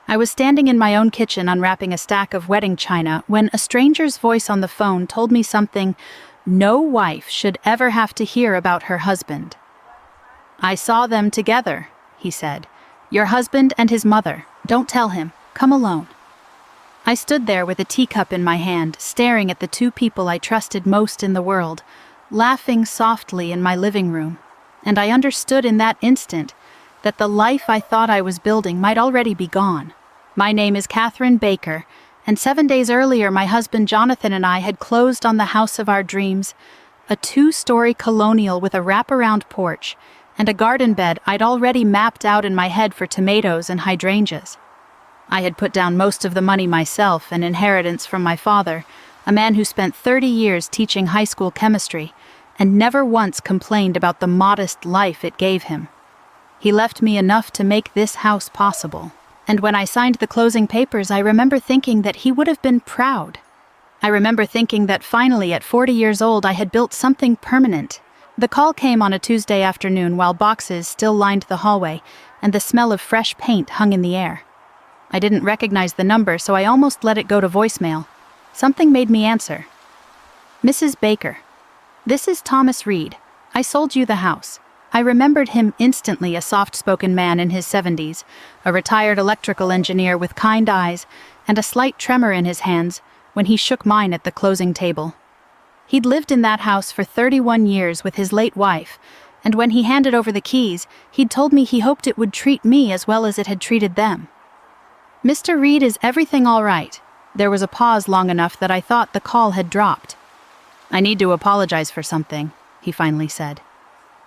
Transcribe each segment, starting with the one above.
I was standing in my own kitchen unwrapping a stack of wedding china when a stranger's voice on the phone told me something no wife should ever have to hear about her husband. "I saw them together," he said. "Your husband and his mother. Don't tell him. Come alone." I stood there with a teacup in my hand, staring at the two people I trusted most in the world, laughing softly in my living room, and I understood in that instant that the life I thought I was building might already be gone. My name is Catherine Baker, and 7 days earlier my husband Jonathan and I had closed on the house of our dreams, a 2-story colonial with a wraparound porch and a garden bed I'd already mapped out in my head for tomatoes and hydrangeas. I had put down most of the money myself, an inheritance from my father, a man who spent 30 years teaching high school chemistry and never once complained about the modest life it gave him. He left me enough to make this house possible. And when I signed the closing papers, I remember thinking that he would have been proud. I remember thinking that finally, at 40 years old, I had built something permanent. The call came on a Tuesday afternoon while boxes still lined the hallway and the smell of fresh paint hung in the air. I didn't recognize the number, so I almost let it go to voicemail. Something made me answer. "Mrs. Baker, this is Thomas Reed. I sold you the house." I remembered him instantly, a soft-spoken man in his 70s, a retired electrical engineer with kind eyes and a slight tremor in his hands when he shook mine at the closing table. He'd lived in that house for 31 years with his late wife, and when he handed over the keys, he'd told me he hoped it would treat me as well as it had treated them. "Mr. Reed, is everything all right?" There was a pause long enough that I thought the call had dropped. "I need to apologize for something," he finally said.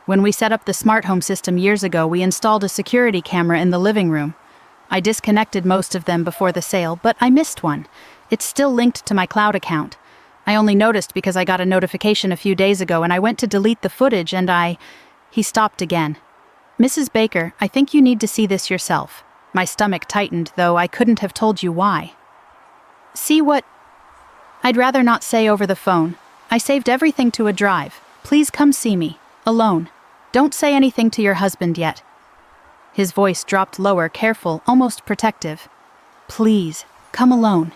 "When we set up the smart home system years ago, we installed a security camera in the living room. I disconnected most of them before the sale, but I missed one. It's still linked to my cloud account. I only noticed because I got a notification a few days ago and I went to delete the footage and He stopped again. "Mrs. Baker, I think you need to see this yourself." My stomach tightened, though I couldn't have told you why. "See what?" "I'd rather not say over the phone. I saved everything to a drive. Please come see me. Alone. Don't say anything to your husband yet." His voice dropped lower, careful, almost protective. "Please, come alone."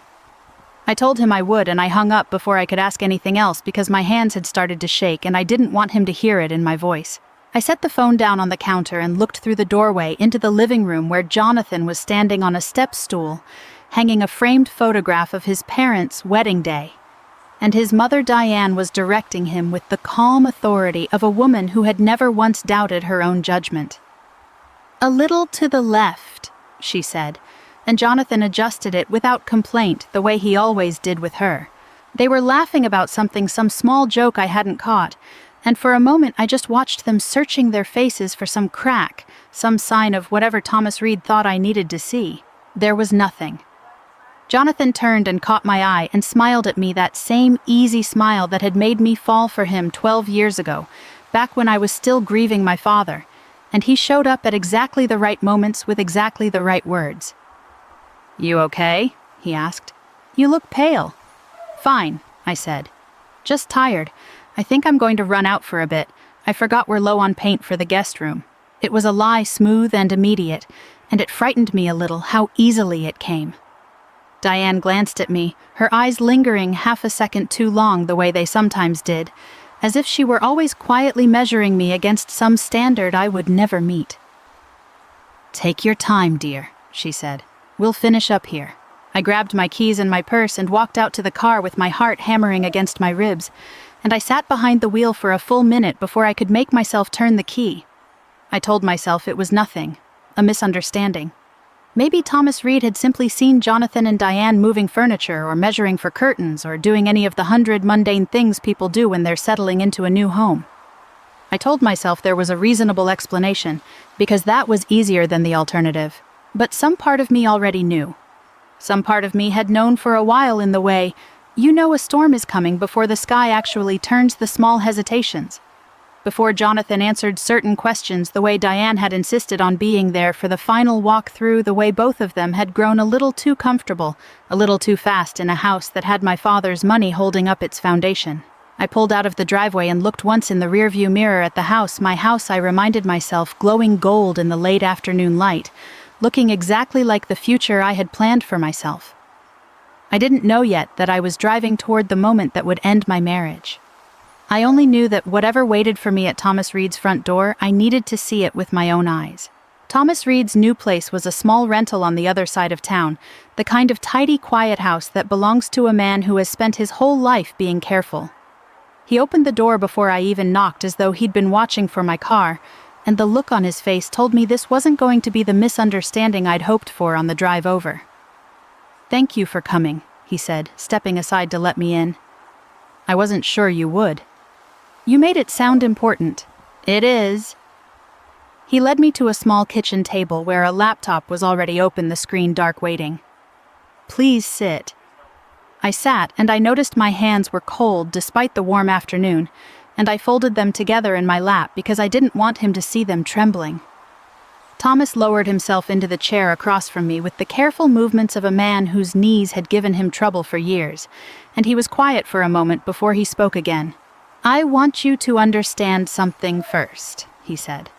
I told him I would, and I hung up before I could ask anything else because my hands had started to shake and I didn't want him to hear it in my voice. I set the phone down on the counter and looked through the doorway into the living room where Jonathan was standing on a step stool, hanging a framed photograph of his parents' wedding day. And his mother Diane was directing him with the calm authority of a woman who had never once doubted her own judgment. "A little to the left," she said, and Jonathan adjusted it without complaint, the way he always did with her. They were laughing about something, some small joke I hadn't caught, and for a moment I just watched them searching their faces for some crack, some sign of whatever Thomas Reed thought I needed to see. There was nothing. Jonathan turned and caught my eye and smiled at me, that same easy smile that had made me fall for him 12 years ago, back when I was still grieving my father, and he showed up at exactly the right moments with exactly the right words. "You okay?" he asked. "You look pale." "Fine," I said. "Just tired. I think I'm going to run out for a bit. I forgot we're low on paint for the guest room." It was a lie, smooth and immediate, and it frightened me a little how easily it came. Diane glanced at me, her eyes lingering half a second too long the way they sometimes did, as if she were always quietly measuring me against some standard I would never meet. "Take your time, dear," she said. "We'll finish up here." I grabbed my keys and my purse and walked out to the car with my heart hammering against my ribs, and I sat behind the wheel for a full minute before I could make myself turn the key. I told myself it was nothing, a misunderstanding. Maybe Thomas Reed had simply seen Jonathan and Diane moving furniture or measuring for curtains or doing any of the 100 mundane things people do when they're settling into a new home. I told myself there was a reasonable explanation, because that was easier than the alternative. But some part of me already knew. Some part of me had known for a while in the way, you know a storm is coming before the sky actually turns the small hesitations. Before Jonathan answered certain questions the way Diane had insisted on being there for the final walk through, the way both of them had grown a little too comfortable, a little too fast in a house that had my father's money holding up its foundation. I pulled out of the driveway and looked once in the rearview mirror at the house, my house, I reminded myself, glowing gold in the late afternoon light, looking exactly like the future I had planned for myself. I didn't know yet that I was driving toward the moment that would end my marriage. I only knew that whatever waited for me at Thomas Reed's front door, I needed to see it with my own eyes. Thomas Reed's new place was a small rental on the other side of town, the kind of tidy, quiet house that belongs to a man who has spent his whole life being careful. He opened the door before I even knocked, as though he'd been watching for my car, and the look on his face told me this wasn't going to be the misunderstanding I'd hoped for on the drive over. "Thank you for coming," he said, stepping aside to let me in. "I wasn't sure you would." "You made it sound important." "It is." He led me to a small kitchen table where a laptop was already open, the screen dark, waiting. "Please sit." I sat, and I noticed my hands were cold despite the warm afternoon, and I folded them together in my lap because I didn't want him to see them trembling. Thomas lowered himself into the chair across from me with the careful movements of a man whose knees had given him trouble for years, and he was quiet for a moment before he spoke again. "I want you to understand something first," he said.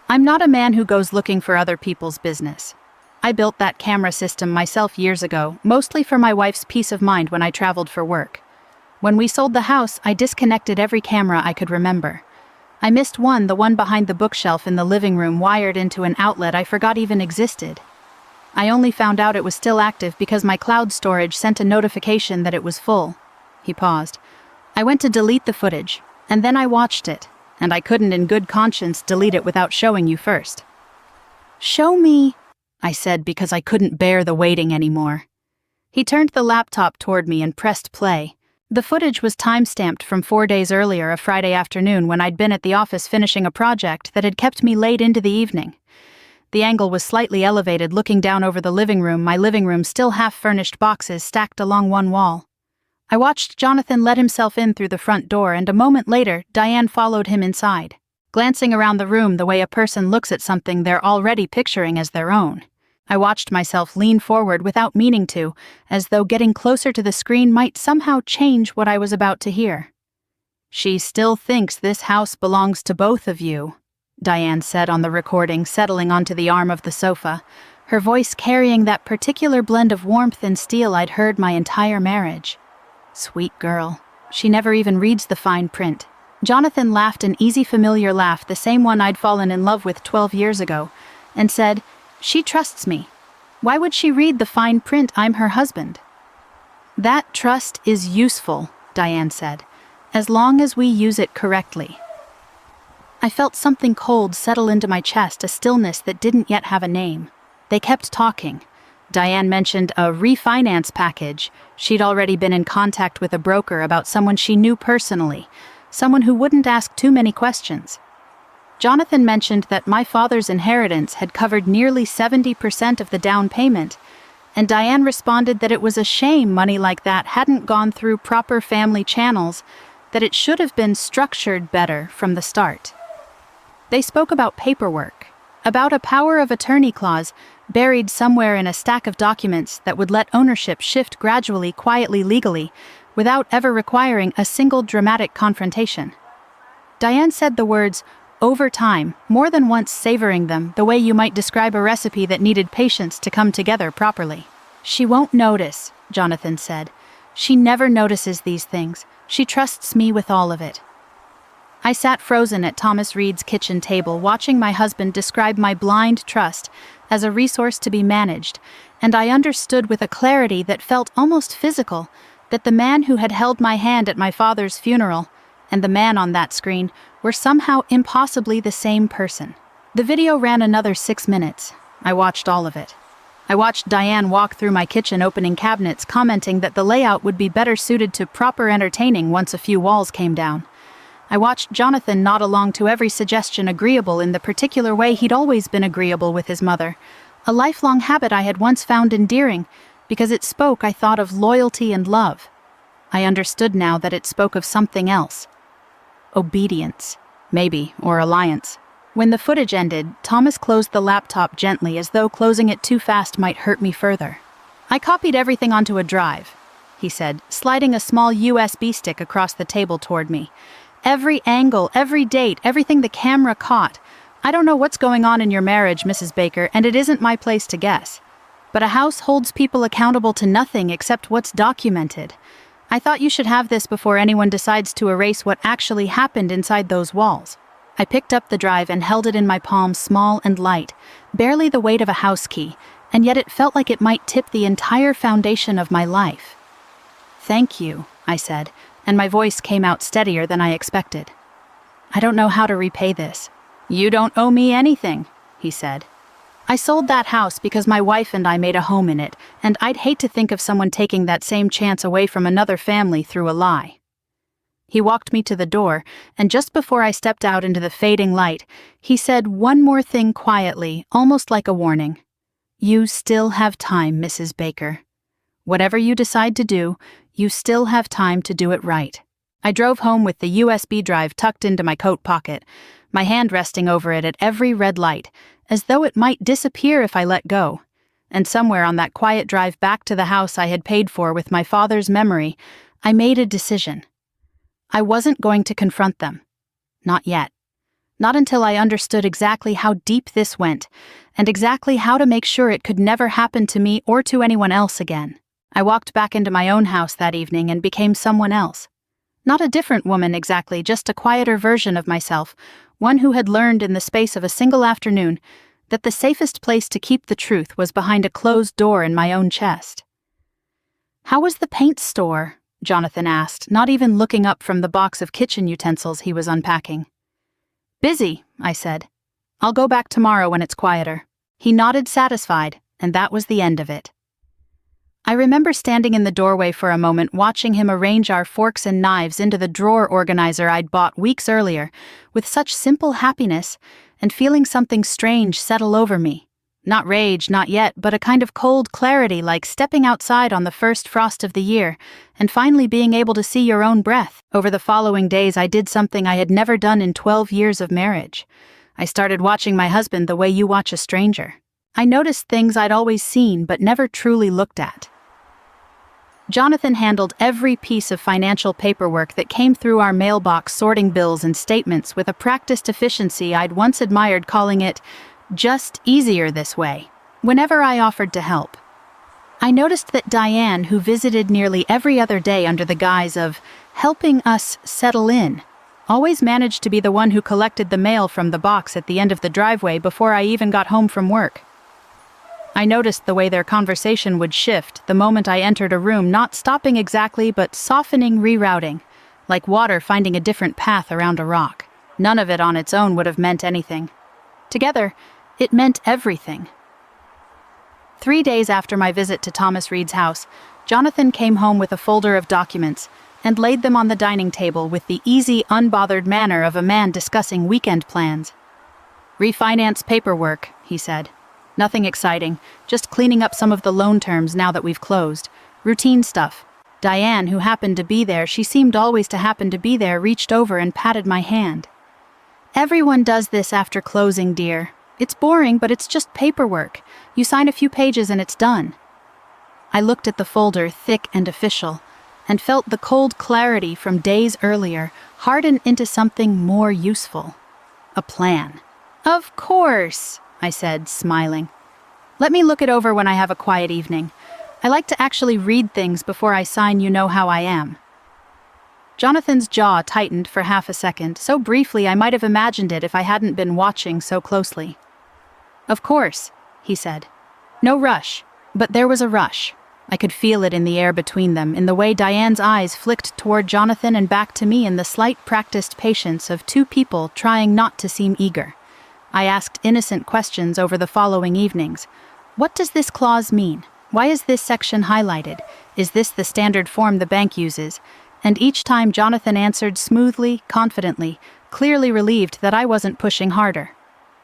"I'm not a man who goes looking for other people's business. I built that camera system myself years ago, mostly for my wife's peace of mind when I traveled for work. When we sold the house, I disconnected every camera I could remember. I missed one, the one behind the bookshelf in the living room, wired into an outlet I forgot even existed. I only found out it was still active because my cloud storage sent a notification that it was full." He paused. "I went to delete the footage, and then I watched it, and I couldn't in good conscience delete it without showing you first." "Show me," I said, because I couldn't bear the waiting anymore. He turned the laptop toward me and pressed play. The footage was time-stamped from 4 days earlier, a Friday afternoon when I'd been at the office finishing a project that had kept me late into the evening. The angle was slightly elevated, looking down over the living room, my living room still half-furnished boxes stacked along one wall. I watched Jonathan let himself in through the front door, and a moment later, Diane followed him inside, glancing around the room the way a person looks at something they're already picturing as their own. I watched myself lean forward without meaning to, as though getting closer to the screen might somehow change what I was about to hear. "She still thinks this house belongs to both of you," Diane said on the recording, settling onto the arm of the sofa, her voice carrying that particular blend of warmth and steel I'd heard my entire marriage. Sweet girl. She never even reads the fine print. Jonathan laughed an easy, familiar laugh, the same one I'd fallen in love with 12 years ago, and said, "She trusts me. Why would she read the fine print? I'm her husband." "That trust is useful," Diane said, "as long as we use it correctly." I felt something cold settle into my chest, a stillness that didn't yet have a name. They kept talking. Diane mentioned a refinance package. She'd already been in contact with a broker about someone she knew personally, someone who wouldn't ask too many questions. Jonathan mentioned that my father's inheritance had covered nearly 70% of the down payment, and Diane responded that it was a shame money like that hadn't gone through proper family channels, that it should have been structured better from the start. They spoke about paperwork, about a power of attorney clause buried somewhere in a stack of documents that would let ownership shift gradually, quietly, legally, without ever requiring a single dramatic confrontation. Diane said the words, "over time," more than once, savoring them the way you might describe a recipe that needed patience to come together properly. "She won't notice," Jonathan said. "She never notices these things. She trusts me with all of it." I sat frozen at Thomas Reed's kitchen table, watching my husband describe my blind trust as a resource to be managed, and I understood with a clarity that felt almost physical that the man who had held my hand at my father's funeral and the man on that screen were somehow impossibly the same person. The video ran another 6 minutes. I watched all of it. I watched Diane walk through my kitchen, opening cabinets, commenting that the layout would be better suited to proper entertaining once a few walls came down. I watched Jonathan nod along to every suggestion, agreeable in the particular way he'd always been agreeable with his mother, a lifelong habit I had once found endearing because it spoke, I thought, of loyalty and love. I understood now that it spoke of something else. Obedience, maybe, or alliance. When the footage ended, Thomas closed the laptop gently, as though closing it too fast might hurt me further. "I copied everything onto a drive," he said, sliding a small USB stick across the table toward me. "Every angle, every date, everything the camera caught. I don't know what's going on in your marriage, Mrs. Baker, and it isn't my place to guess. But a house holds people accountable to nothing except what's documented. I thought you should have this before anyone decides to erase what actually happened inside those walls. I picked up the drive and held it in my palm, small and light, barely the weight of a house key, and yet it felt like it might tip the entire foundation of my life. Thank you, I said, and my voice came out steadier than I expected. I don't know how to repay this. You don't owe me anything, he said. I sold that house because my wife and I made a home in it, and I'd hate to think of someone taking that same chance away from another family through a lie. He walked me to the door, and just before I stepped out into the fading light, he said one more thing quietly, almost like a warning. You still have time, Mrs. Baker. Whatever you decide to do, you still have time to do it right. I drove home with the USB drive tucked into my coat pocket, my hand resting over it at every red light, as though it might disappear if I let go. And somewhere on that quiet drive back to the house I had paid for with my father's memory, I made a decision. I wasn't going to confront them. Not yet. Not until I understood exactly how deep this went, and exactly how to make sure it could never happen to me or to anyone else again. I walked back into my own house that evening and became someone else. Not a different woman exactly, just a quieter version of myself, one who had learned in the space of a single afternoon that the safest place to keep the truth was behind a closed door in my own chest. How was the paint store? Jonathan asked, not even looking up from the box of kitchen utensils he was unpacking. Busy, I said. I'll go back tomorrow when it's quieter. He nodded satisfied, and that was the end of it. I remember standing in the doorway for a moment watching him arrange our forks and knives into the drawer organizer I'd bought weeks earlier with such simple happiness and feeling something strange settle over me. Not rage, not yet, but a kind of cold clarity like stepping outside on the first frost of the year and finally being able to see your own breath. Over the following days I did something I had never done in 12 years of marriage. I started watching my husband the way you watch a stranger. I noticed things I'd always seen but never truly looked at. Jonathan handled every piece of financial paperwork that came through our mailbox, sorting bills and statements with a practiced efficiency I'd once admired, calling it just easier this way, whenever I offered to help. I noticed that Diane, who visited nearly every other day under the guise of helping us settle in, always managed to be the one who collected the mail from the box at the end of the driveway before I even got home from work. I noticed the way their conversation would shift the moment I entered a room, not stopping exactly but softening, rerouting, like water finding a different path around a rock. None of it on its own would have meant anything. Together, it meant everything. 3 days after my visit to Thomas Reed's house, Jonathan came home with a folder of documents and laid them on the dining table with the easy, unbothered manner of a man discussing weekend plans. Refinance paperwork, he said. Nothing exciting, just cleaning up some of the loan terms now that we've closed. Routine stuff. Diane, who happened to be there, she seemed always to happen to be there, reached over and patted my hand. Everyone does this after closing, dear. It's boring, but it's just paperwork. You sign a few pages and it's done. I looked at the folder, thick and official, and felt the cold clarity from days earlier harden into something more useful. A plan. Of course, I said, smiling. Let me look it over when I have a quiet evening. I like to actually read things before I sign you know how I am. Jonathan's jaw tightened for half a second, so briefly I might have imagined it if I hadn't been watching so closely. Of course, he said. No rush, but there was a rush. I could feel it in the air between them, in the way Diane's eyes flicked toward Jonathan and back to me in the slight practiced patience of two people trying not to seem eager. I asked innocent questions over the following evenings. What does this clause mean? Why is this section highlighted? Is this the standard form the bank uses? And each time Jonathan answered smoothly, confidently, clearly relieved that I wasn't pushing harder.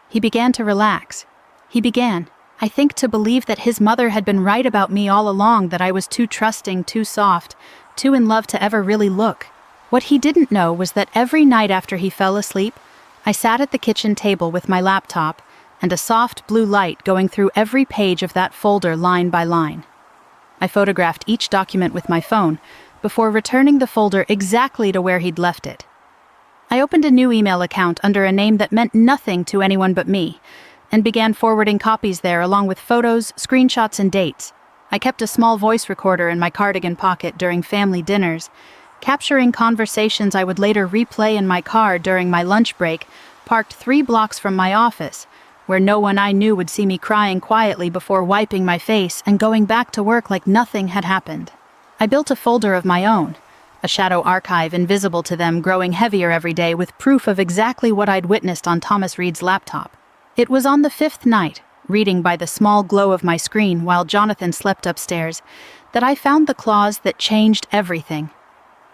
He began to relax. He began, I think, to believe that his mother had been right about me all along, that I was too trusting, too soft, too in love to ever really look. What he didn't know was that every night after he fell asleep, I sat at the kitchen table with my laptop and a soft blue light going through every page of that folder line by line. I photographed each document with my phone before returning the folder exactly to where he'd left it. I opened a new email account under a name that meant nothing to anyone but me, and began forwarding copies there along with photos, screenshots, and dates. I kept a small voice recorder in my cardigan pocket during family dinners, capturing conversations I would later replay in my car during my lunch break, parked 3 blocks from my office, where no one I knew would see me crying quietly before wiping my face and going back to work like nothing had happened. I built a folder of my own, a shadow archive invisible to them growing heavier every day with proof of exactly what I'd witnessed on Thomas Reed's laptop. It was on the 5th night, reading by the small glow of my screen while Jonathan slept upstairs, that I found the clause that changed everything.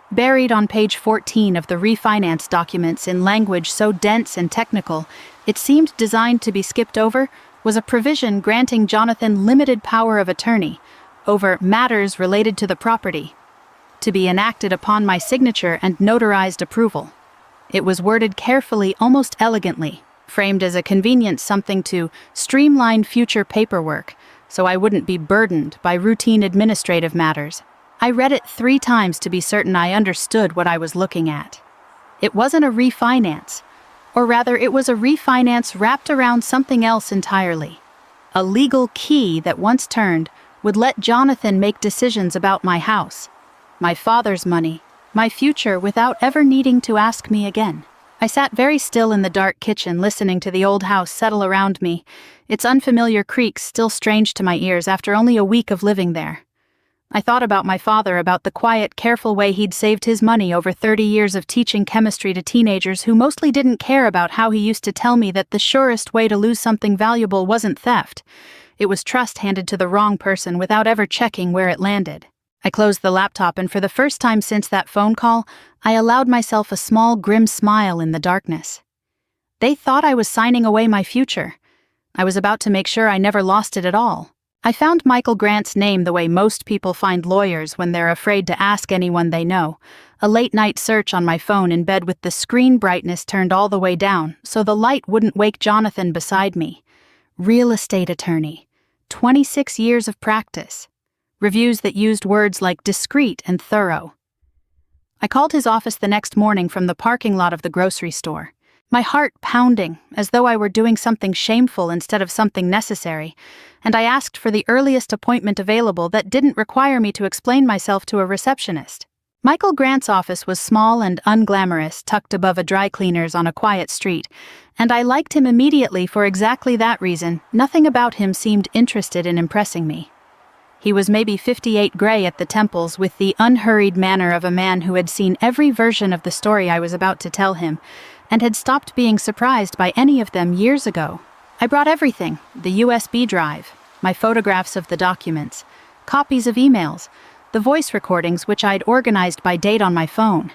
Buried on page 14 of the refinance documents in language so dense and technical it seemed designed to be skipped over, was a provision granting Jonathan limited power of attorney over matters related to the property, to be enacted upon my signature and notarized approval. It was worded carefully, almost elegantly, framed as a convenient something to streamline future paperwork, so I wouldn't be burdened by routine administrative matters. I read it 3 times to be certain I understood what I was looking at. It wasn't a refinance, or rather it was a refinance wrapped around something else entirely. A legal key that once turned would let Jonathan make decisions about my house, my father's money, my future without ever needing to ask me again. I sat very still in the dark kitchen listening to the old house settle around me, its unfamiliar creaks still strange to my ears after only a week of living there. I thought about my father, about the quiet, careful way he'd saved his money over 30 years of teaching chemistry to teenagers who mostly didn't care about how he used to tell me that the surest way to lose something valuable wasn't theft. It was trust handed to the wrong person without ever checking where it landed. I closed the laptop, and for the first time since that phone call, I allowed myself a small, grim smile in the darkness. They thought I was signing away my future. I was about to make sure I never lost it at all. I found Michael Grant's name the way most people find lawyers when they're afraid to ask anyone they know. A late-night search on my phone in bed with the screen brightness turned all the way down so the light wouldn't wake Jonathan beside me. Real estate attorney. 26 years of practice. Reviews that used words like discreet and thorough. I called his office the next morning from the parking lot of the grocery store, my heart pounding as though I were doing something shameful instead of something necessary, and I asked for the earliest appointment available that didn't require me to explain myself to a receptionist. Michael Grant's office was small and unglamorous, tucked above a dry cleaner's on a quiet street, and I liked him immediately for exactly that reason. Nothing about him seemed interested in impressing me. He was maybe 58 gray at the temples, with the unhurried manner of a man who had seen every version of the story I was about to tell him, and had stopped being surprised by any of them years ago. I brought everything: the USB drive, my photographs of the documents, copies of emails, the voice recordings which I'd organized by date on my phone.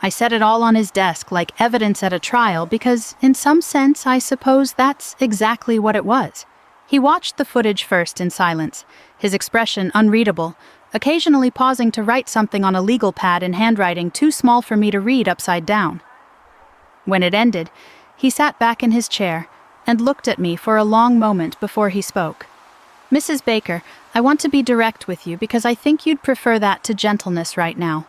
I set it all on his desk like evidence at a trial because, in some sense, I suppose that's exactly what it was. He watched the footage first in silence, his expression unreadable, occasionally pausing to write something on a legal pad in handwriting too small for me to read upside down. When it ended, he sat back in his chair and looked at me for a long moment before he spoke. "Mrs. Baker, I want to be direct with you because I think you'd prefer that to gentleness right now."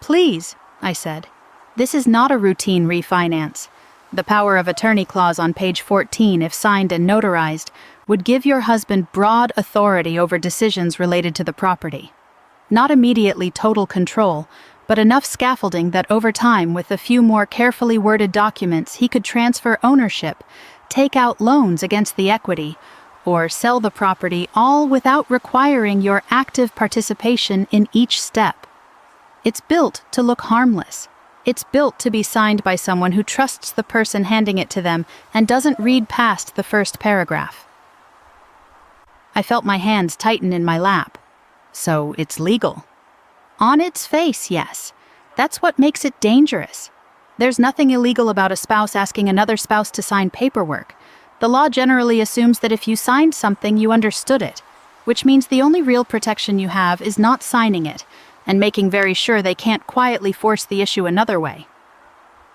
"Please," I said. "This is not a routine refinance. The power of attorney clause on page 14, if signed and notarized, would give your husband broad authority over decisions related to the property. Not immediately total control, but enough scaffolding that over time, with a few more carefully worded documents, he could transfer ownership, take out loans against the equity, or sell the property, all without requiring your active participation in each step. It's built to look harmless. It's built to be signed by someone who trusts the person handing it to them and doesn't read past the first paragraph." I felt my hands tighten in my lap. So it's legal. On its face, yes. That's what makes it dangerous. There's nothing illegal about a spouse asking another spouse to sign paperwork. The law generally assumes that if you signed something, you understood it, which means the only real protection you have is not signing it, and making very sure they can't quietly force the issue another way.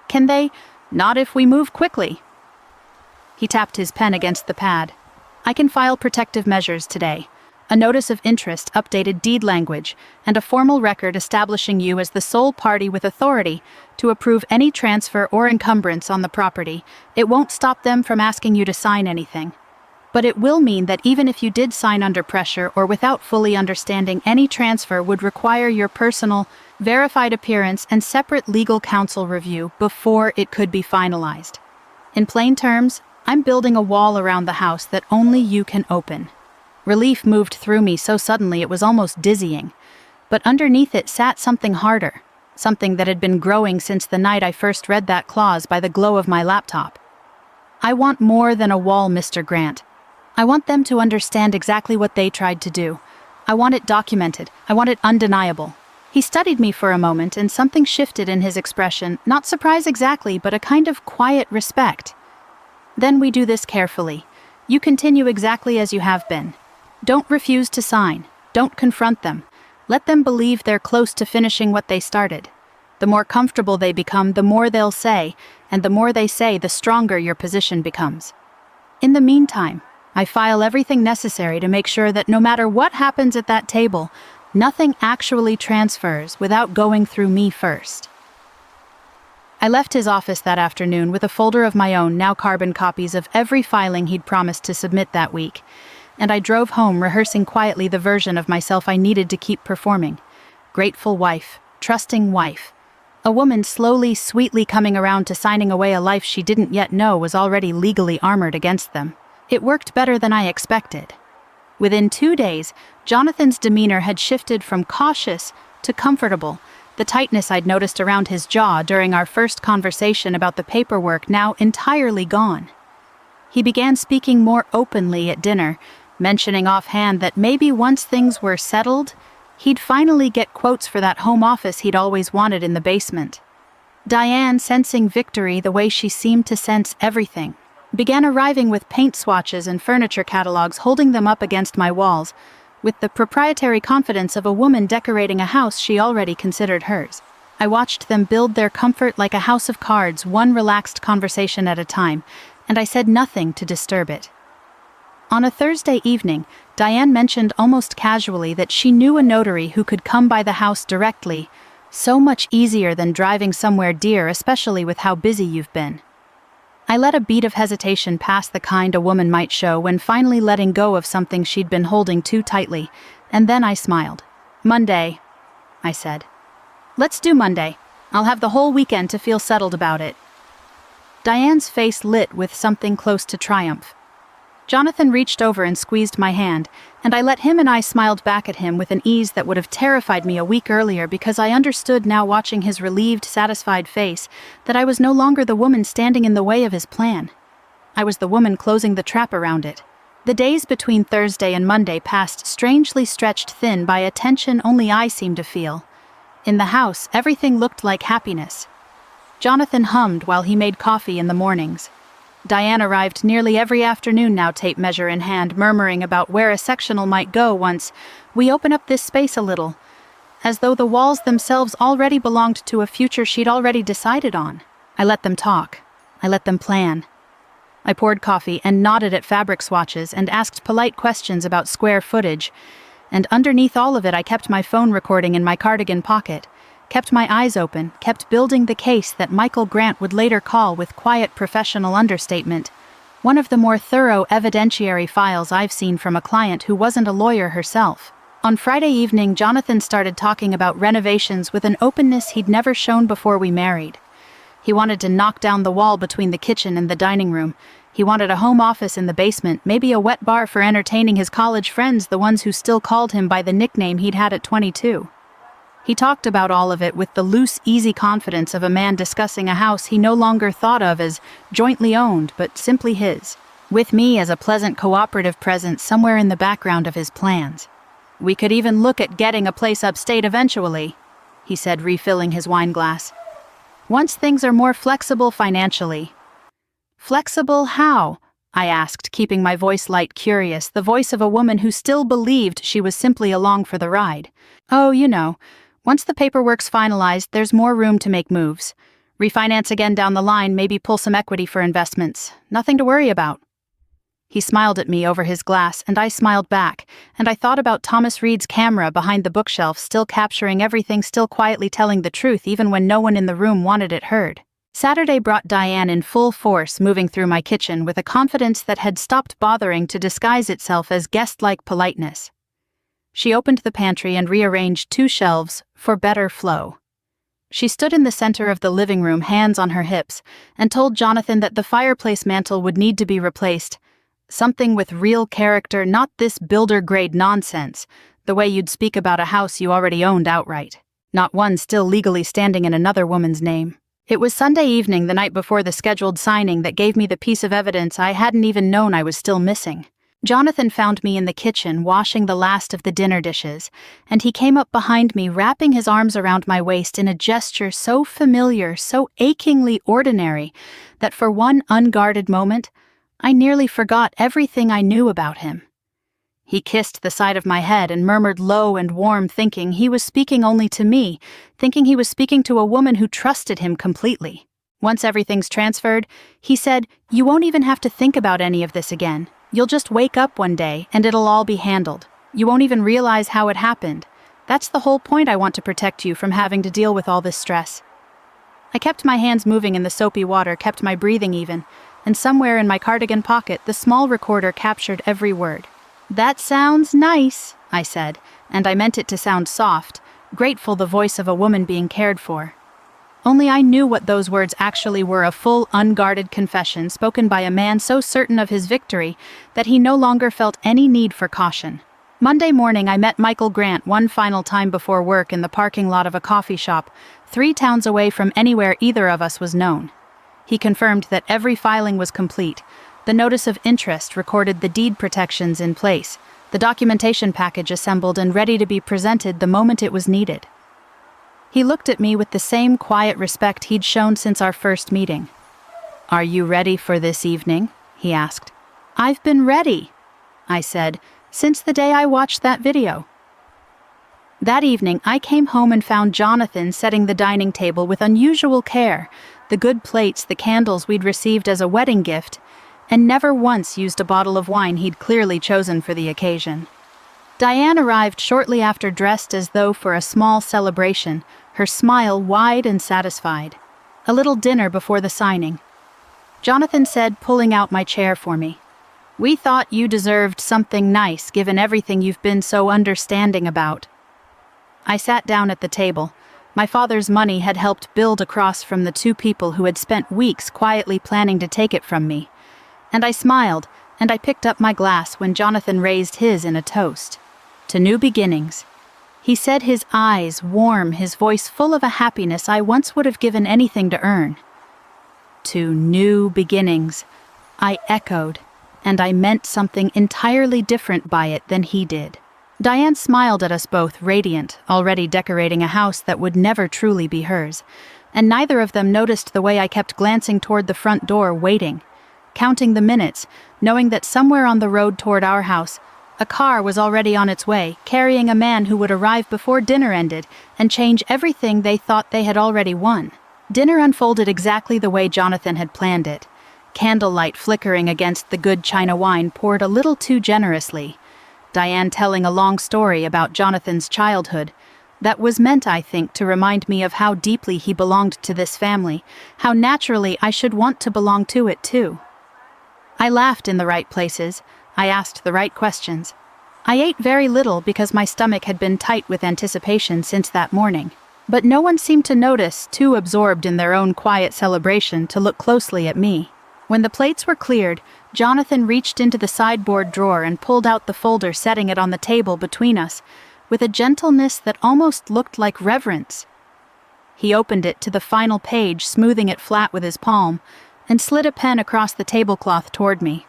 Can they? Not if we move quickly. He tapped his pen against the pad. I can file protective measures today. a notice of interest, updated deed language, and a formal record establishing you as the sole party with authority to approve any transfer or encumbrance on the property. It won't stop them from asking you to sign anything. But it will mean that even if you did sign under pressure or without fully understanding, any transfer would require your personal, verified appearance and separate legal counsel review before it could be finalized. In plain terms, I'm building a wall around the house that only you can open. Relief moved through me so suddenly it was almost dizzying. But underneath it sat something harder, something that had been growing since the night I first read that clause by the glow of my laptop. I want more than a wall, Mr. Grant. I want them to understand exactly what they tried to do. I want it documented. I want it undeniable. He studied me for a moment, and something shifted in his expression, not surprise exactly, but a kind of quiet respect. Then we do this carefully. You continue exactly as you have been. Don't refuse to sign. Don't confront them. Let them believe they're close to finishing what they started. The more comfortable they become, the more they'll say, and the more they say, the stronger your position becomes. In the meantime, I file everything necessary to make sure that no matter what happens at that table, nothing actually transfers without going through me first. I left his office that afternoon with a folder of my own, now carbon copies of every filing he'd promised to submit that week, and I drove home rehearsing quietly the version of myself I needed to keep performing. Grateful wife, trusting wife. A woman slowly, sweetly coming around to signing away a life she didn't yet know was already legally armored against them. It worked better than I expected. Within 2 days, Jonathan's demeanor had shifted from cautious to comfortable, the tightness I'd noticed around his jaw during our first conversation about the paperwork now entirely gone. He began speaking more openly at dinner, mentioning offhand that maybe once things were settled, he'd finally get quotes for that home office he'd always wanted in the basement. Diane, sensing victory the way she seemed to sense everything, began arriving with paint swatches and furniture catalogs, holding them up against my walls, with the proprietary confidence of a woman decorating a house she already considered hers. I watched them build their comfort like a house of cards, one relaxed conversation at a time, and I said nothing to disturb it. On a Thursday evening, Diane mentioned almost casually that she knew a notary who could come by the house directly, so much easier than driving somewhere dear, especially with how busy you've been. I let a beat of hesitation pass, the kind a woman might show when finally letting go of something she'd been holding too tightly, and then I smiled. "Monday," I said. "Let's do Monday. I'll have the whole weekend to feel settled about it." Diane's face lit with something close to triumph. Jonathan reached over and squeezed my hand, and I let him, and I smiled back at him with an ease that would have terrified me a week earlier, because I understood now, watching his relieved, satisfied face, that I was no longer the woman standing in the way of his plan. I was the woman closing the trap around it. The days between Thursday and Monday passed strangely stretched thin by a tension only I seemed to feel. In the house, everything looked like happiness. Jonathan hummed while he made coffee in the mornings. Diane arrived nearly every afternoon now, tape measure in hand, murmuring about where a sectional might go once we open up this space a little, as though the walls themselves already belonged to a future she'd already decided on. I let them talk. I let them plan. I poured coffee and nodded at fabric swatches and asked polite questions about square footage, and underneath all of it I kept my phone recording in my cardigan pocket, kept my eyes open, kept building the case that Michael Grant would later call, with quiet professional understatement, one of the more thorough evidentiary files I've seen from a client who wasn't a lawyer herself. On Friday evening, Jonathan started talking about renovations with an openness he'd never shown before we married. He wanted to knock down the wall between the kitchen and the dining room. He wanted a home office in the basement, maybe a wet bar for entertaining his college friends, the ones who still called him by the nickname he'd had at 22. He talked about all of it with the loose, easy confidence of a man discussing a house he no longer thought of as jointly owned, but simply his, with me as a pleasant cooperative presence somewhere in the background of his plans. "We could even look at getting a place upstate eventually," he said, refilling his wine glass. "Once things are more flexible financially." "Flexible how?" I asked, keeping my voice light, curious, the voice of a woman who still believed she was simply along for the ride. "Oh, you know. Once the paperwork's finalized, there's more room to make moves. Refinance again down the line, maybe pull some equity for investments. Nothing to worry about." He smiled at me over his glass, and I smiled back, and I thought about Thomas Reed's camera behind the bookshelf, still capturing everything, still quietly telling the truth even when no one in the room wanted it heard. Saturday brought Diane in full force, moving through my kitchen with a confidence that had stopped bothering to disguise itself as guest-like politeness. She opened the pantry and rearranged 2 shelves for better flow. She stood in the center of the living room, hands on her hips, and told Jonathan that the fireplace mantle would need to be replaced. Something with real character, not this builder-grade nonsense, the way you'd speak about a house you already owned outright. Not one still legally standing in another woman's name. It was Sunday evening, the night before the scheduled signing, that gave me the piece of evidence I hadn't even known I was still missing. Jonathan found me in the kitchen, washing the last of the dinner dishes, and he came up behind me, wrapping his arms around my waist in a gesture so familiar, so achingly ordinary, that for one unguarded moment, I nearly forgot everything I knew about him. He kissed the side of my head and murmured low and warm, thinking he was speaking only to me, thinking he was speaking to a woman who trusted him completely. Once everything's transferred, he said, "You won't even have to think about any of this again. You'll just wake up one day and it'll all be handled. You won't even realize how it happened. That's the whole point. I want to protect you from having to deal with all this stress." I kept my hands moving in the soapy water, kept my breathing even, and somewhere in my cardigan pocket, the small recorder captured every word. "That sounds nice," I said, and I meant it to sound soft, grateful, the voice of a woman being cared for. Only I knew what those words actually were, a full, unguarded confession spoken by a man so certain of his victory that he no longer felt any need for caution. Monday morning, I met Michael Grant one final time before work in the parking lot of a coffee shop, 3 towns away from anywhere either of us was known. He confirmed that every filing was complete. The notice of interest recorded, the deed protections in place, the documentation package assembled and ready to be presented the moment it was needed. He looked at me with the same quiet respect he'd shown since our first meeting. "Are you ready for this evening?" he asked. "I've been ready," I said, "since the day I watched that video." That evening, I came home and found Jonathan setting the dining table with unusual care, the good plates, the candles we'd received as a wedding gift, and never once used a bottle of wine he'd clearly chosen for the occasion. Diane arrived shortly after, dressed as though for a small celebration, her smile wide and satisfied. A little dinner before the signing. Jonathan said, pulling out my chair for me, "We thought you deserved something nice given everything you've been so understanding about." I sat down at the table. My father's money had helped build across from the 2 people who had spent weeks quietly planning to take it from me. And I smiled, and I picked up my glass when Jonathan raised his in a toast. To new beginnings. He said, his eyes warm, his voice full of a happiness I once would have given anything to earn. To new beginnings, I echoed, and I meant something entirely different by it than he did. Diane smiled at us both, radiant, already decorating a house that would never truly be hers, and neither of them noticed the way I kept glancing toward the front door, waiting, counting the minutes, knowing that somewhere on the road toward our house, a car was already on its way, carrying a man who would arrive before dinner ended and change everything they thought they had already won. Dinner unfolded exactly the way Jonathan had planned it. Candlelight flickering against the good China wine poured a little too generously. Diane telling a long story about Jonathan's childhood that was meant, I think, to remind me of how deeply he belonged to this family, how naturally I should want to belong to it too. I laughed in the right places. I asked the right questions. I ate very little because my stomach had been tight with anticipation since that morning. But no one seemed to notice, too absorbed in their own quiet celebration to look closely at me. When the plates were cleared, Jonathan reached into the sideboard drawer and pulled out the folder, setting it on the table between us, with a gentleness that almost looked like reverence. He opened it to the final page, smoothing it flat with his palm, and slid a pen across the tablecloth toward me.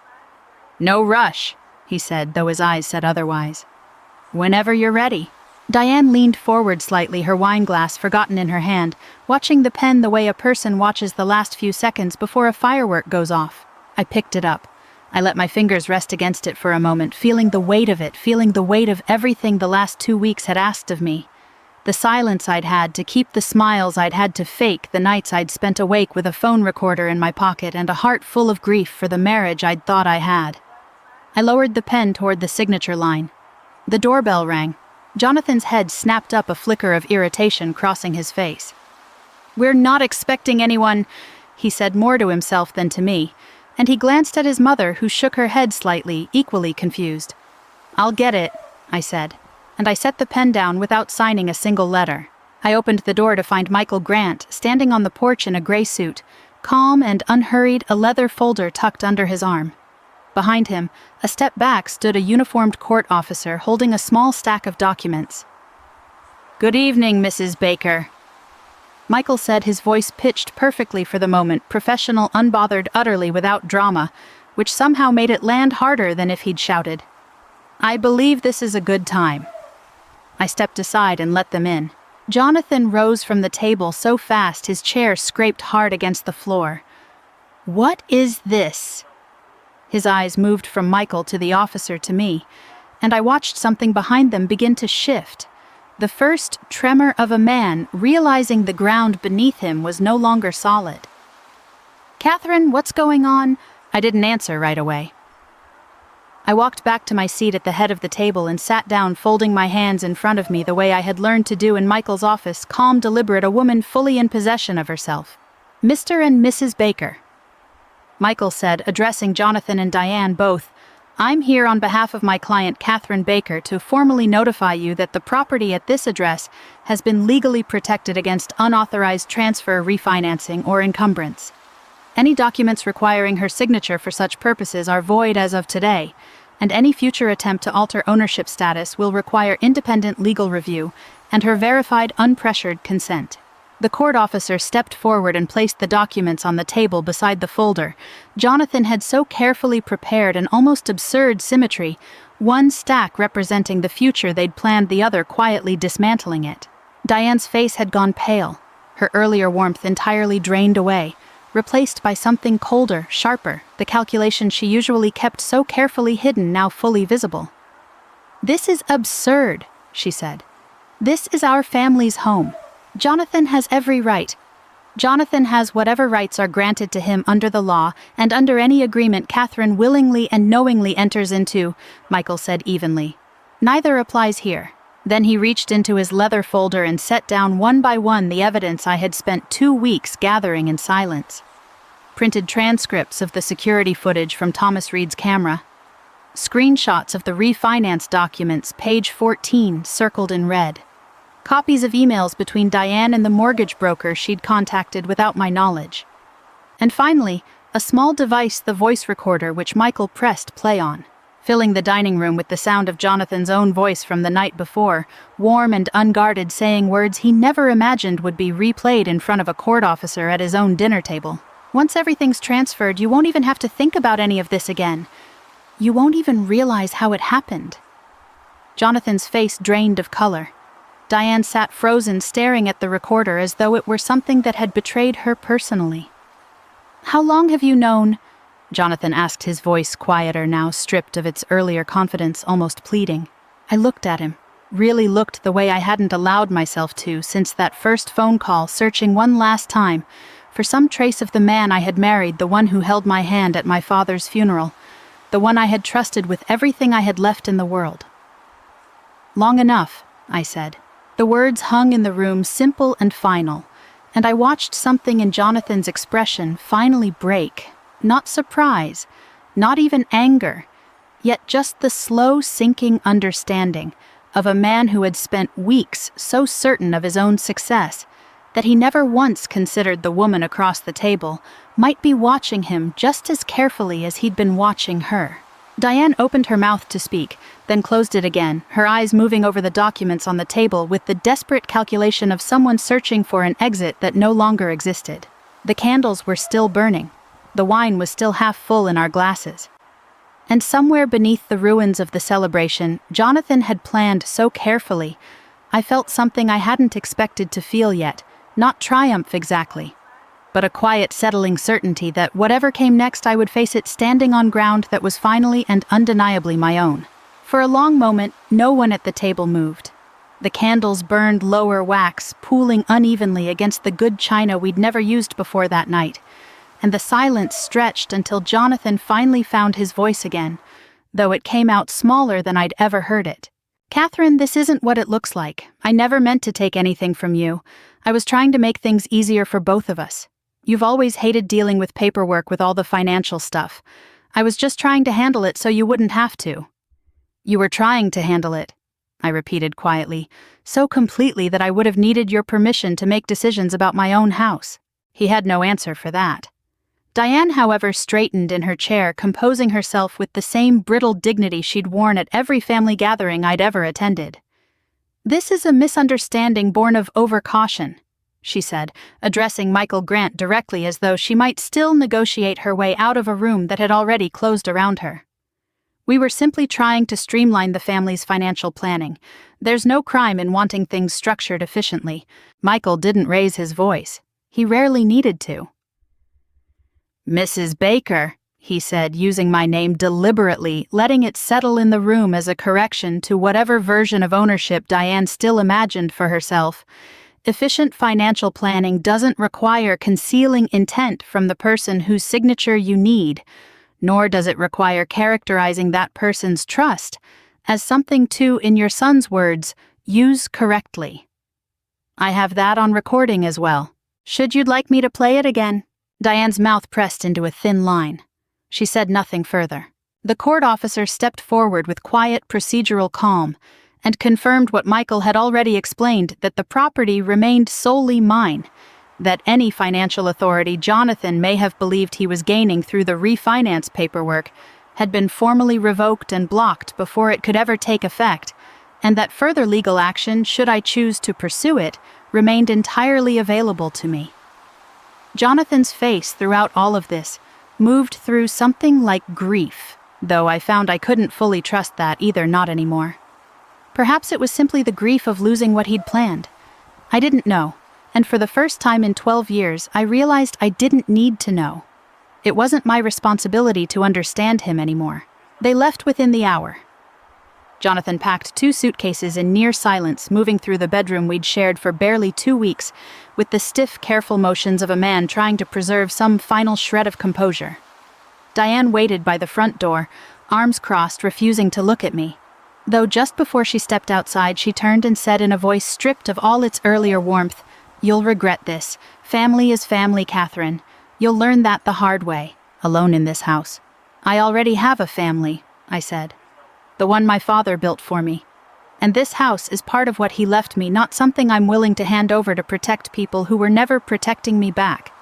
"No rush," he said, though his eyes said otherwise. "Whenever you're ready." Diane leaned forward slightly, her wine glass forgotten in her hand, watching the pen the way a person watches the last few seconds before a firework goes off. I picked it up. I let my fingers rest against it for a moment, feeling the weight of it, feeling the weight of everything the last 2 weeks had asked of me. The silence I'd had to keep, the smiles I'd had to fake, the nights I'd spent awake with a phone recorder in my pocket and a heart full of grief for the marriage I'd thought I had. I lowered the pen toward the signature line. The doorbell rang. Jonathan's head snapped up, a flicker of irritation crossing his face. "We're not expecting anyone," he said more to himself than to me, and he glanced at his mother, who shook her head slightly, equally confused. "I'll get it," I said, and I set the pen down without signing a single letter. I opened the door to find Michael Grant standing on the porch in a gray suit, calm and unhurried, a leather folder tucked under his arm. Behind him, a step back, stood a uniformed court officer holding a small stack of documents. "Good evening, Mrs. Baker," Michael said, his voice pitched perfectly for the moment, professional, unbothered, utterly without drama, which somehow made it land harder than if he'd shouted. "I believe this is a good time." I stepped aside and let them in. Jonathan rose from the table so fast his chair scraped hard against the floor. "What is this?" His eyes moved from Michael to the officer to me, and I watched something behind them begin to shift. The first tremor of a man realizing the ground beneath him was no longer solid. "Catherine, what's going on?" I didn't answer right away. I walked back to my seat at the head of the table and sat down, folding my hands in front of me the way I had learned to do in Michael's office, calm, deliberate, a woman fully in possession of herself. "Mr. and Mrs. Baker," Michael said, addressing Jonathan and Diane both, "I'm here on behalf of my client Catherine Baker to formally notify you that the property at this address has been legally protected against unauthorized transfer, refinancing, or encumbrance. Any documents requiring her signature for such purposes are void as of today, and any future attempt to alter ownership status will require independent legal review and her verified, unpressured consent." The court officer stepped forward and placed the documents on the table beside the folder. Jonathan had so carefully prepared an almost absurd symmetry, one stack representing the future they'd planned, the other quietly dismantling it. Diane's face had gone pale, her earlier warmth entirely drained away, replaced by something colder, sharper, the calculation she usually kept so carefully hidden now fully visible. "This is absurd," she said. "This is our family's home. Jonathan has every right. Jonathan has whatever rights are granted to him under the law and under any agreement Catherine willingly and knowingly enters into," Michael said evenly. "Neither applies here." Then he reached into his leather folder and set down one by one the evidence I had spent 2 weeks gathering in silence. Printed transcripts of the security footage from Thomas Reed's camera. Screenshots of the refinance documents, page 14, circled in red. Copies of emails between Diane and the mortgage broker she'd contacted without my knowledge. And finally, a small device, the voice recorder, which Michael pressed play on, filling the dining room with the sound of Jonathan's own voice from the night before, warm and unguarded, saying words he never imagined would be replayed in front of a court officer at his own dinner table. "Once everything's transferred, you won't even have to think about any of this again. You won't even realize how it happened." Jonathan's face drained of color. Diane sat frozen, staring at the recorder as though it were something that had betrayed her personally. "How long have you known?" Jonathan asked, his voice quieter now, stripped of its earlier confidence, almost pleading. I looked at him, really looked the way I hadn't allowed myself to since that first phone call, searching one last time for some trace of the man I had married, the one who held my hand at my father's funeral, the one I had trusted with everything I had left in the world. "Long enough," I said. The words hung in the room, simple and final, and I watched something in Jonathan's expression finally break. Not surprise, not even anger, yet just the slow sinking understanding of a man who had spent weeks so certain of his own success that he never once considered the woman across the table might be watching him just as carefully as he'd been watching her. Diane opened her mouth to speak, then closed it again, her eyes moving over the documents on the table with the desperate calculation of someone searching for an exit that no longer existed. The candles were still burning. The wine was still half full in our glasses. And somewhere beneath the ruins of the celebration, Jonathan had planned so carefully, I felt something I hadn't expected to feel yet, not triumph exactly, but a quiet, settling certainty that whatever came next I would face it standing on ground that was finally and undeniably my own. For a long moment, no one at the table moved. The candles burned lower wax, pooling unevenly against the good china we'd never used before that night, and the silence stretched until Jonathan finally found his voice again, though it came out smaller than I'd ever heard it. "Catherine, this isn't what it looks like. I never meant to take anything from you. I was trying to make things easier for both of us. You've always hated dealing with paperwork with all the financial stuff. I was just trying to handle it so you wouldn't have to." "You were trying to handle it," I repeated quietly, so completely that I would have needed your permission to make decisions about my own house. He had no answer for that. Diane, however, straightened in her chair, composing herself with the same brittle dignity she'd worn at every family gathering I'd ever attended. "This is a misunderstanding born of overcaution," she said, addressing Michael Grant directly as though she might still negotiate her way out of a room that had already closed around her. "We were simply trying to streamline the family's financial planning. There's no crime in wanting things structured efficiently." Michael didn't raise his voice. He rarely needed to. "Mrs. Baker," he said, using my name deliberately, letting it settle in the room as a correction to whatever version of ownership Diane still imagined for herself. "Efficient financial planning doesn't require concealing intent from the person whose signature you need, nor does it require characterizing that person's trust as something to, in your son's words, use correctly. I have that on recording as well. Should you'd like me to play it again?" Diane's mouth pressed into a thin line. She said nothing further. The court officer stepped forward with quiet procedural calm and confirmed what Michael had already explained, that the property remained solely mine, that any financial authority Jonathan may have believed he was gaining through the refinance paperwork had been formally revoked and blocked before it could ever take effect, and that further legal action, should I choose to pursue it, remained entirely available to me. Jonathan's face throughout all of this moved through something like grief, though I found I couldn't fully trust that either, not anymore. Perhaps it was simply the grief of losing what he'd planned. I didn't know, and for the first time in 12 years, I realized I didn't need to know. It wasn't my responsibility to understand him anymore. They left within the hour. Jonathan packed 2 suitcases in near silence, moving through the bedroom we'd shared for barely 2 weeks, with the stiff, careful motions of a man trying to preserve some final shred of composure. Diane waited by the front door, arms crossed, refusing to look at me. Though just before she stepped outside, she turned and said in a voice stripped of all its earlier warmth, "You'll regret this. Family is family, Catherine. You'll learn that the hard way, alone in this house." "I already have a family," I said. "The one my father built for me. And this house is part of what he left me, not something I'm willing to hand over to protect people who were never protecting me back."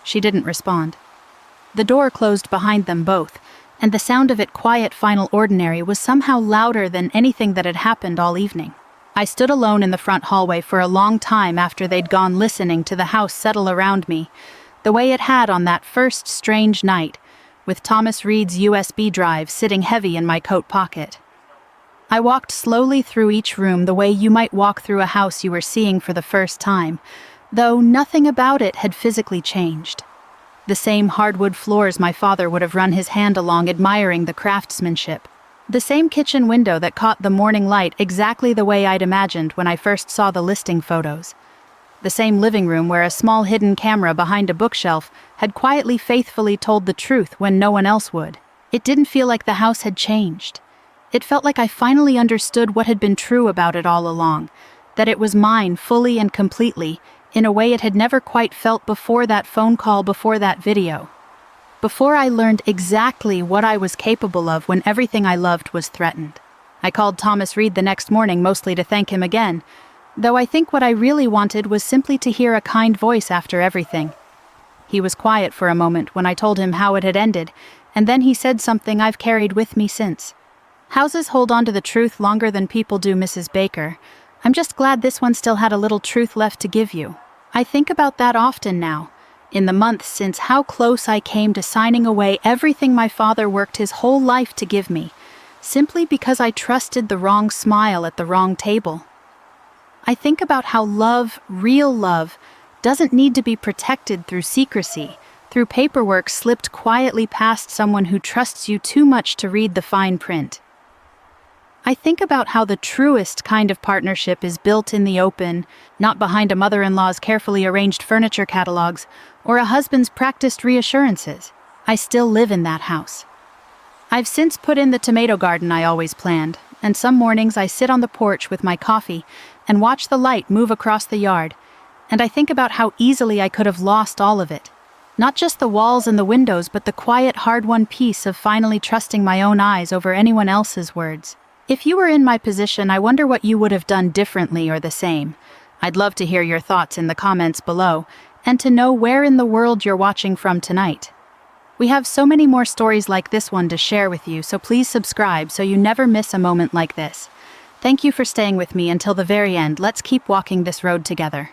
She didn't respond. The door closed behind them both, and the sound of it, quiet, final, ordinary, was somehow louder than anything that had happened all evening. I stood alone in the front hallway for a long time after they'd gone, listening to the house settle around me, the way it had on that first strange night, with Thomas Reed's USB drive sitting heavy in my coat pocket. I walked slowly through each room the way you might walk through a house you were seeing for the first time, though nothing about it had physically changed. The same hardwood floors my father would have run his hand along, admiring the craftsmanship. The same kitchen window that caught the morning light exactly the way I'd imagined when I first saw the listing photos. The same living room where a small hidden camera behind a bookshelf had quietly, faithfully told the truth when no one else would. It didn't feel like the house had changed. It felt like I finally understood what had been true about it all along, that it was mine fully and completely, in a way it had never quite felt before that phone call, before that video. Before I learned exactly what I was capable of when everything I loved was threatened. I called Thomas Reed the next morning, mostly to thank him again, though I think what I really wanted was simply to hear a kind voice after everything. He was quiet for a moment when I told him how it had ended, and then he said something I've carried with me since. "Houses hold on to the truth longer than people do, Mrs. Baker. I'm just glad this one still had a little truth left to give you. I think about that often now, in the months since, how close I came to signing away everything my father worked his whole life to give me, simply because I trusted the wrong smile at the wrong table. I think about how love, real love, doesn't need to be protected through secrecy, through paperwork slipped quietly past someone who trusts you too much to read the fine print. I think about how the truest kind of partnership is built in the open, not behind a mother-in-law's carefully arranged furniture catalogs or a husband's practiced reassurances. I still live in that house. I've since put in the tomato garden I always planned, and some mornings I sit on the porch with my coffee and watch the light move across the yard, and I think about how easily I could have lost all of it. Not just the walls and the windows, but the quiet, hard-won peace of finally trusting my own eyes over anyone else's words. If you were in my position, I wonder what you would have done differently or the same. I'd love to hear your thoughts in the comments below, and to know where in the world you're watching from tonight. We have so many more stories like this one to share with you, so please subscribe so you never miss a moment like this. Thank you for staying with me until the very end. Let's keep walking this road together.